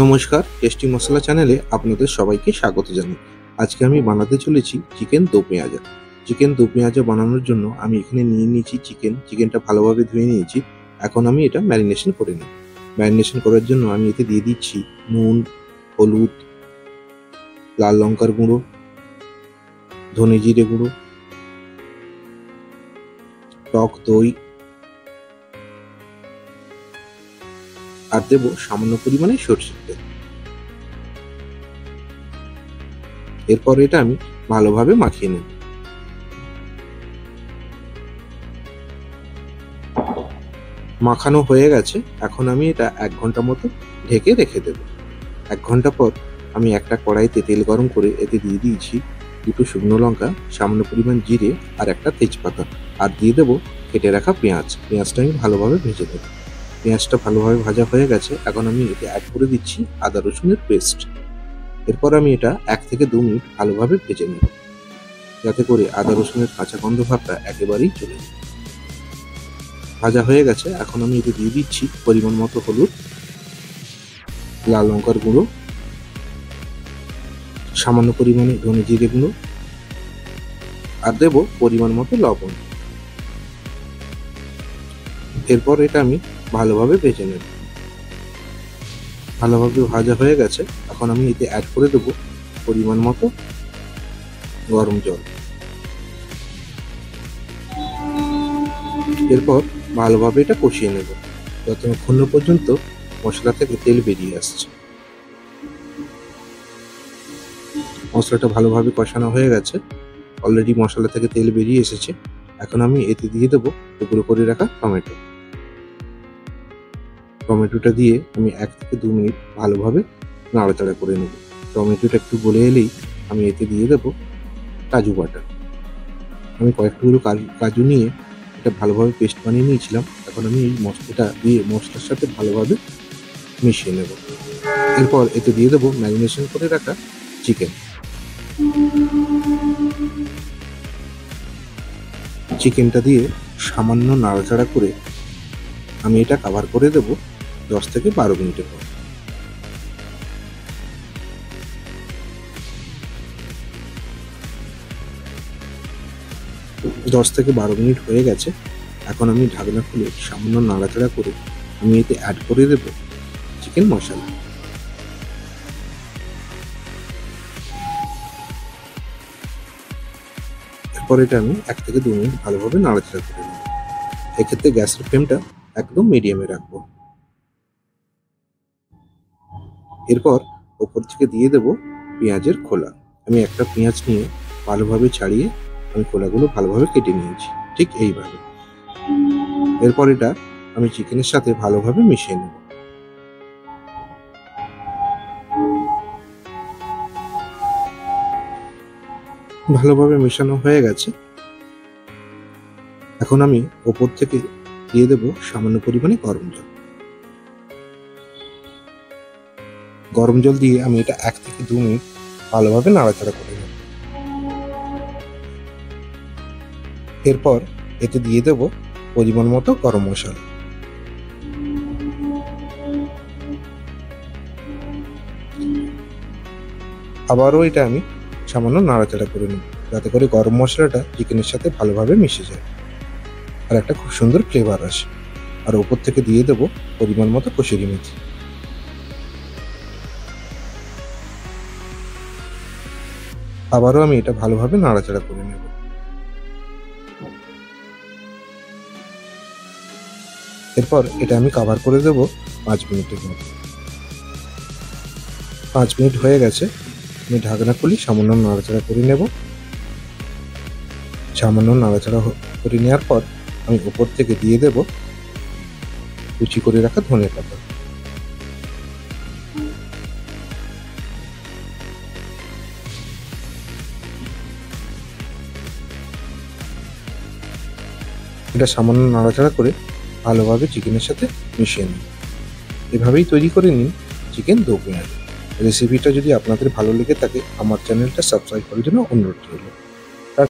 নমস্কার, টেস্টি মশলা চ্যানেলে আপনাদের সবাইকে স্বাগত জানাই। আজকে আমি বানাতে চলেছি চিকেন দো পেঁয়াজা। চিকেন দো পেঁয়াজা বানানোর জন্য আমি এখানে নিয়ে নিয়েছি চিকেনটা ভালোভাবে ধুয়ে নিয়েছি। এখন আমি এটা ম্যারিনেশন করে নিই। ম্যারিনেশন করার জন্য আমি এতে দিয়ে দিচ্ছি নুন, হলুদ, লাল লঙ্কার গুঁড়ো, ধনে জিরে গুঁড়ো, টক দই আর দেবো সামান্য পরিমাণে সরষের তেল। এরপর এটা আমি ভালোভাবে মাখিয়ে নেব। মাখানো হয়ে গেছে। এখন আমি এটা 1 ঘন্টা মতো ঢেকে রেখে দেব। 1 ঘন্টা পর আমি একটা কড়াইতে তেল গরম করে এতে দিয়ে দিয়েছি 2টো শুকনো লঙ্কা, সামান্য পরিমাণ জিরে আর একটা তেজপাতা, আর দিয়ে দেবো কেটে রাখা পেঁয়াজ। পেঁয়াজটা আমি ভালোভাবে ভেজে দেবো। পেঁয়াজটা ভালোভাবে ভাজা হয়ে গেছে। এখন আমি এতে অ্যাড করে দিচ্ছি আদা রসুনের পেস্ট। এরপর আমি এটা 1 থেকে 2 মিনিট ভালোভাবে ভেজে নেব, যাতে করে আদা রসুনের কাঁচা গন্ধ ভাবটা একেবারেই চলে যায়। ভাজা হয়ে গেছে। এখন আমি এতে দিয়ে দিচ্ছি পরিমাণ মতো হলুদ, লাল লঙ্কার গুঁড়ো, সামান্য পরিমাণে ধনে জিরে গুঁড়ো আর দেবো পরিমাণ মতো লবণ। এরপর এটা আমি ভালোভাবে ভেজে নেব। ভালোভাবে ভাজা হয়ে গেছে। এখন আমি এতে অ্যাড করে দেবো পরিমাণ মতো গরম জল। এরপর ভালোভাবে এটা কষিয়ে নেব যতক্ষণ না পর্যন্ত মশলা থেকে তেল বেরিয়ে আসছে। মশলাটা ভালোভাবে কষানো হয়ে গেছে। অলরেডি মশলা থেকে তেল বেরিয়ে এসেছে। এখন আমি এতে দিয়ে দেবো টুকরো করে রাখা টমেটো। টমেটোটা দিয়ে আমি 1 থেকে 2 মিনিট ভালোভাবে নাড়াচাড়া করে নেব। টমেটোটা একটু গলে এলেই আমি এতে দিয়ে দেবো কাজু বাটা। আমি কয়েক টুকরো কাজু নিয়ে এটা ভালোভাবে পেস্ট বানিয়ে নিয়েছিলাম। এখন আমি এই মশলাটা দিয়ে মশলার সাথে ভালোভাবে মিশিয়ে নেব। এরপর এতে দিয়ে দেবো ম্যারিনেশন করে রাখা চিকেন। চিকেনটা দিয়ে সামান্য নাড়াচাড়া করে আমি এটা কভার করে দেব 10 থেকে 12 মিনিটের পর। দশ থেকে 12 মিনিট হয়ে গেছে। এখন আমি ঢাকনা খুলে সামান্য নাড়াচাড়া করে আমি এতে অ্যাড করে দেব চিকেন মশলা। এরপর এটা আমি 1 থেকে 2 মিনিট ভালোভাবে নাড়াচাড়া করে নেব। এক্ষেত্রে গ্যাসের ফ্লেমটা একদম মিডিয়ামে রাখবো। এরপর ওপর থেকে দিয়ে দেব পেঁয়াজের খোলা। আমি একটা পেঁয়াজ নিয়ে ভালোভাবে ছাড়িয়ে আমি খোলাগুলো ভালোভাবে কেটে নিয়েছি, ঠিক এইভাবে। এরপর এটা আমি চিকেনের সাথে ভালোভাবে মিশিয়ে নেব। ভালোভাবে মেশানো হয়ে গেছে। এখন আমি ওপর থেকে দিয়ে দেব সামান্য পরিমাণে গরম জল। গরম জল দিয়ে আমি এটা 1 থেকে 2 মিনিট ভালোভাবে নাড়াচাড়া করে নেব। এরপর এতে দিয়ে দেব পরিমাণ মতো গরম মশলা। আবারও এটা আমি সামান্য নাড়াচাড়া করে নেব, যাতে করে গরম মশলাটা চিকেনের সাথে ভালোভাবে মিশে যায় আর একটা খুব সুন্দর ফ্লেভার আসে। আর ওপর থেকে দিয়ে দেব পরিমাণ মতো কসুরি মেথি। আবারও আমি এটা ভালোভাবে নাড়াচাড়া করে নেব। এরপর এটা আমি কভার করে দেব 5 মিনিটের মতো। 5 মিনিট হয়ে গেছে। আমি ঢাকনা খুলি সামান্য নাড়াচাড়া করে নেব। সামান্য নাড়াচাড়া করে নেওয়ার পর আমি উপর থেকে দিয়ে দেব কুচি করে রাখা ধনে পাতা। এটা সামান্য নাড়াচাড়া করে ভালোভাবে চিকেনের সাথে মিশিয়ে নিন। এভাবেই তৈরি করে নিন চিকেন দো পেঁয়াজা। রেসিপিটা যদি আপনাদের ভালো লেগে থাকে আমার চ্যানেলটা সাবস্ক্রাইব করার জন্য অনুরোধ রইল।